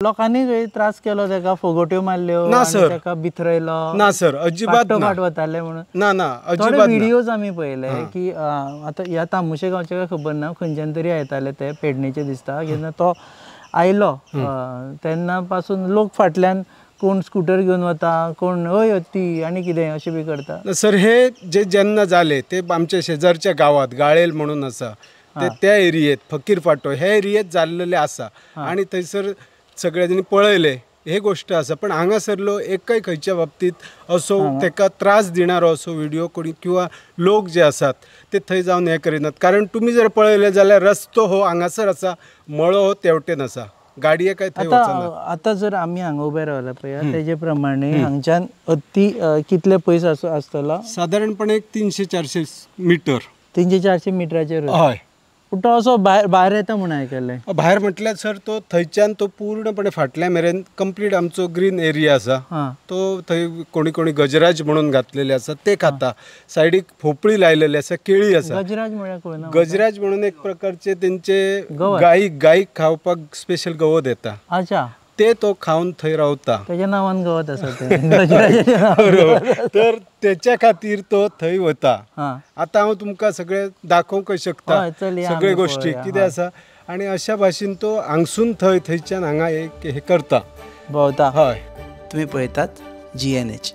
लोकांनी काही त्रास केलो त्याका फोगोट्यो मारल्यो ना सर त्याका बिथरयलो ना सर अजिबात ना वताले म्हणून ना ना थोडे अजिबात व्हिडिओज आम्ही पळयले की आता ह्या तामुशे गांवचे काय खबर ना खंयच्यान तरी येताले ते पेडणेचे दिसता जेन्ना तो आयलो तेन्ना पासून लोक फाटल्यान कोण स्कूटर घेवन वता कोण हय हत्ती आनी कितें अशें बी करता सर हे जे जेन्ना जाले ते आमच्या शेजारच्या गावात गाळेल म्हणून आसा ते त्या एरियेत फकीर फाटो ह्या एरियेत जाल्लेले आसा आणि थंयसर सगळ्यांनी पळयले हे गोष्ट आसा पण हांगासरलो एकय खंयच्या बाबतीत असो ताका त्रास दिणारो असो व्हिडिओ कोणी किंवा लोक जे आसात ते थंय जावन हे करिनात कारण तुमी जर पळयले जाल्यार रस्तो हो हांगासर आसा मळो हो तेवटेन आसा गाडये काय थंय वचना आता जर आमी हांगा उबे रावला पळय तेजे प्रमाणे हांगच्यान हत्ती कितले पयस आसतलो साधारणपणे 300-400 मीटर 300-400 मिटराचेर हय पूण तो असो भायर येता म्हणून आयकल्लें भायर म्हटल्यार सर तो थंयच्यान तो पूर्णपणे फाटल्या मेरेन कंप्लीट आमचो ग्रीन एरिया आसा तो थंय कोणी कोणी गजराज म्हणून घातलेले आसा ते खाता सायडीक भोपळी लायलेली आसा केळी आसा गजराज म्हळ्यार कोण गजराज म्हणून एक प्रकारचे तेंचे गायीक खावपाक स्पेशल गवत येता अच्छा ते तो खावन थंय रावता तेच्या नांवान गवत आसा ते तर त्याच्या खातीर तो थंय वता आता हांव तुमकां सगळे दाखोवंक शकता सगळे गोष्टी कितें आसा आनी अशा भाशेन तो हांगसून थंयच्यान हांगा हे करता भोंवता हय तुम्ही पळयतात GNH